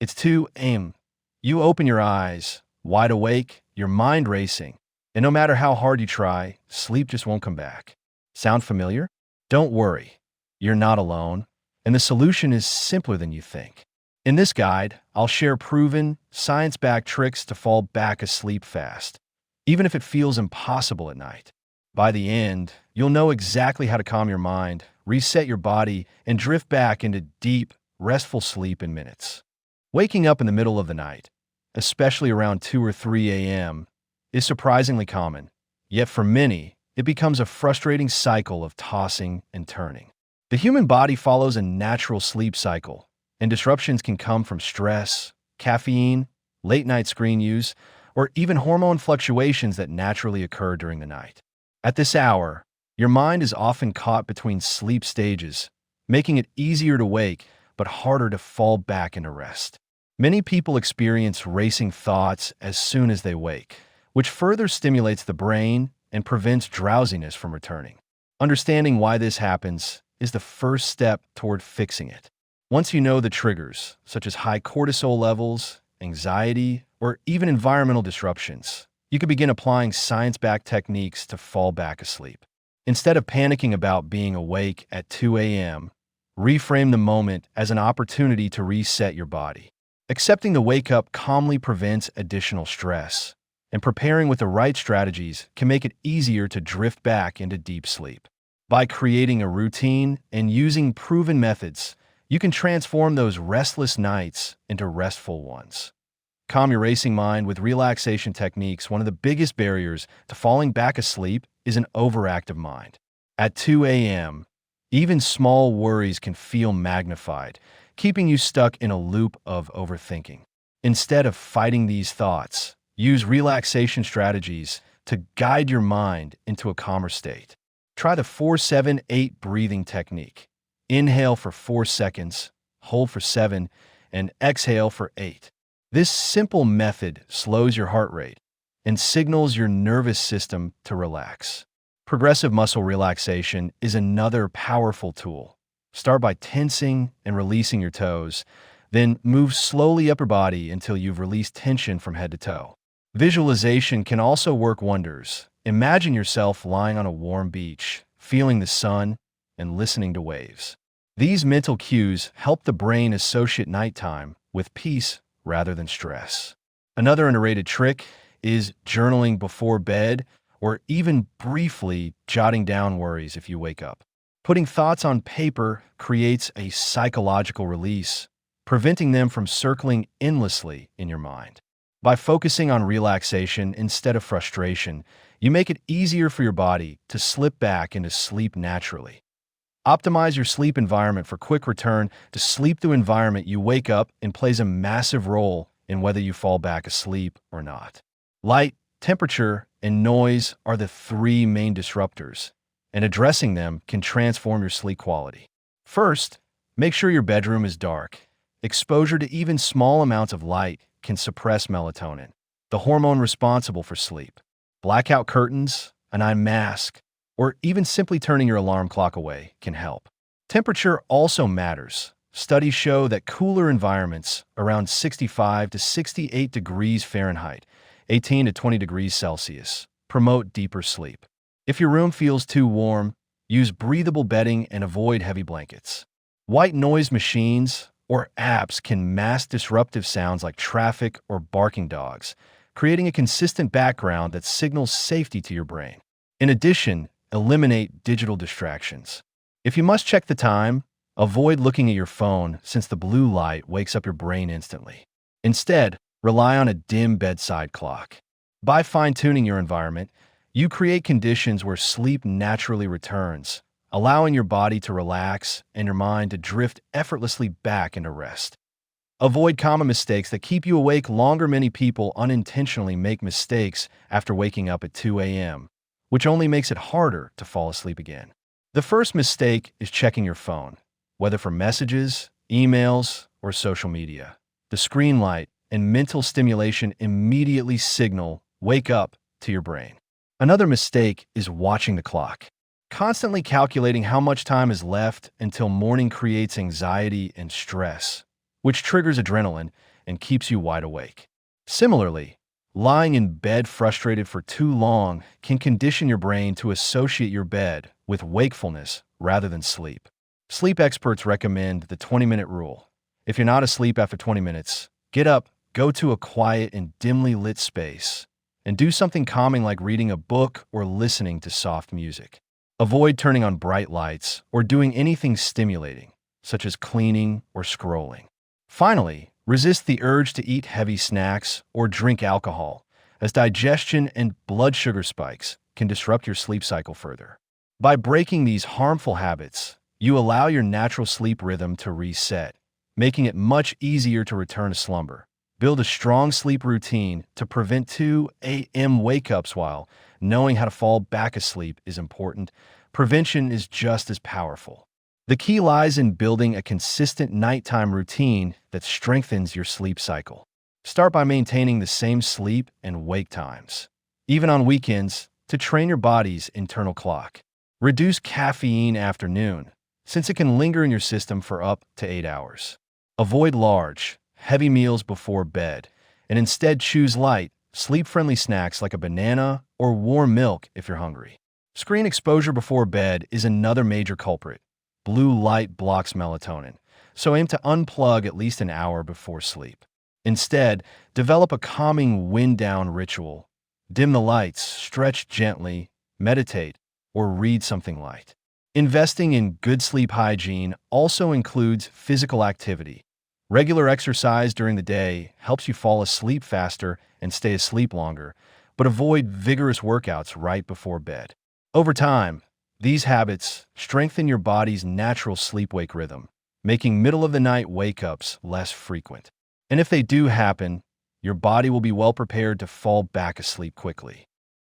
It's 2 a.m. You open your eyes, wide awake, your mind racing, and no matter how hard you try, sleep just won't come back. Sound familiar? Don't worry. You're not alone, and the solution is simpler than you think. In this guide, I'll share proven, science-backed tricks to fall back asleep fast, even if it feels impossible at night. By the end, you'll know exactly how to calm your mind, reset your body, and drift back into deep, restful sleep in minutes. Waking up in the middle of the night, especially around 2 or 3 a.m., is surprisingly common, yet for many, it becomes a frustrating cycle of tossing and turning. The human body follows a natural sleep cycle, and disruptions can come from stress, caffeine, late-night screen use, or even hormone fluctuations that naturally occur during the night. At this hour, your mind is often caught between sleep stages, making it easier to wake but harder to fall back into rest. Many people experience racing thoughts as soon as they wake, which further stimulates the brain and prevents drowsiness from returning. Understanding why this happens is the first step toward fixing it. Once you know the triggers, such as high cortisol levels, anxiety, or even environmental disruptions, you can begin applying science-backed techniques to fall back asleep. Instead of panicking about being awake at 2 a.m., reframe the moment as an opportunity to reset your body. Accepting the wake-up calmly prevents additional stress, and preparing with the right strategies can make it easier to drift back into deep sleep. By creating a routine and using proven methods, you can transform those restless nights into restful ones. Calm your racing mind with relaxation techniques. One of the biggest barriers to falling back asleep is an overactive mind. At 2 a.m., even small worries can feel magnified, keeping you stuck in a loop of overthinking. Instead of fighting these thoughts, use relaxation strategies to guide your mind into a calmer state. Try the 4-7-8 breathing technique. Inhale for 4 seconds, hold for 7, and exhale for 8. This simple method slows your heart rate and signals your nervous system to relax. Progressive muscle relaxation is another powerful tool. Start by tensing and releasing your toes, then move slowly up your body until you've released tension from head to toe. Visualization can also work wonders. Imagine yourself lying on a warm beach, feeling the sun, and listening to waves. These mental cues help the brain associate nighttime with peace rather than stress. Another underrated trick is journaling before bed or even briefly jotting down worries if you wake up. Putting thoughts on paper creates a psychological release, preventing them from circling endlessly in your mind. By focusing on relaxation instead of frustration, you make it easier for your body to slip back into sleep naturally. Optimize your sleep environment for quick return to sleep. The environment you wake up in plays a massive role in whether you fall back asleep or not. Light, temperature, and noise are the 3 main disruptors, and addressing them can transform your sleep quality. First, make sure your bedroom is dark. Exposure to even small amounts of light can suppress melatonin, the hormone responsible for sleep. Blackout curtains, an eye mask, or even simply turning your alarm clock away can help. Temperature also matters. Studies show that cooler environments around 65 to 68 degrees Fahrenheit, 18 to 20 degrees Celsius, promote deeper sleep. If your room feels too warm, use breathable bedding and avoid heavy blankets. White noise machines or apps can mask disruptive sounds like traffic or barking dogs, creating a consistent background that signals safety to your brain. In addition, eliminate digital distractions. If you must check the time, avoid looking at your phone since the blue light wakes up your brain instantly. Instead, rely on a dim bedside clock. By fine-tuning your environment, you create conditions where sleep naturally returns, allowing your body to relax and your mind to drift effortlessly back into rest. Avoid common mistakes that keep you awake longer. Many people unintentionally make mistakes after waking up at 2 a.m., which only makes it harder to fall asleep again. The first mistake is checking your phone, whether for messages, emails, or social media. The screen light and mental stimulation immediately signal wake up to your brain. Another mistake is watching the clock. Constantly calculating how much time is left until morning creates anxiety and stress, which triggers adrenaline and keeps you wide awake. Similarly, lying in bed frustrated for too long can condition your brain to associate your bed with wakefulness rather than sleep. Sleep experts recommend the 20-minute rule. If you're not asleep after 20 minutes, get up, go to a quiet and dimly lit space, and do something calming like reading a book or listening to soft music. Avoid turning on bright lights or doing anything stimulating, such as cleaning or scrolling. Finally, resist the urge to eat heavy snacks or drink alcohol, as digestion and blood sugar spikes can disrupt your sleep cycle further. By breaking these harmful habits, you allow your natural sleep rhythm to reset, making it much easier to return to slumber. Build a strong sleep routine to prevent 2 a.m. wake-ups. While knowing how to fall back asleep is important, prevention is just as powerful. The key lies in building a consistent nighttime routine that strengthens your sleep cycle. Start by maintaining the same sleep and wake times, even on weekends, to train your body's internal clock. Reduce caffeine after noon, since it can linger in your system for up to 8 hours. Avoid large, heavy meals before bed, and instead choose light, sleep-friendly snacks like a banana or warm milk if you're hungry. Screen exposure before bed is another major culprit. Blue light blocks melatonin, so aim to unplug at least an hour before sleep. Instead, develop a calming wind-down ritual. Dim the lights, stretch gently, meditate, or read something light. Investing in good sleep hygiene also includes physical activity. Regular exercise during the day helps you fall asleep faster and stay asleep longer, but avoid vigorous workouts right before bed. Over time, these habits strengthen your body's natural sleep-wake rhythm, making middle-of-the-night wake-ups less frequent. And if they do happen, your body will be well prepared to fall back asleep quickly.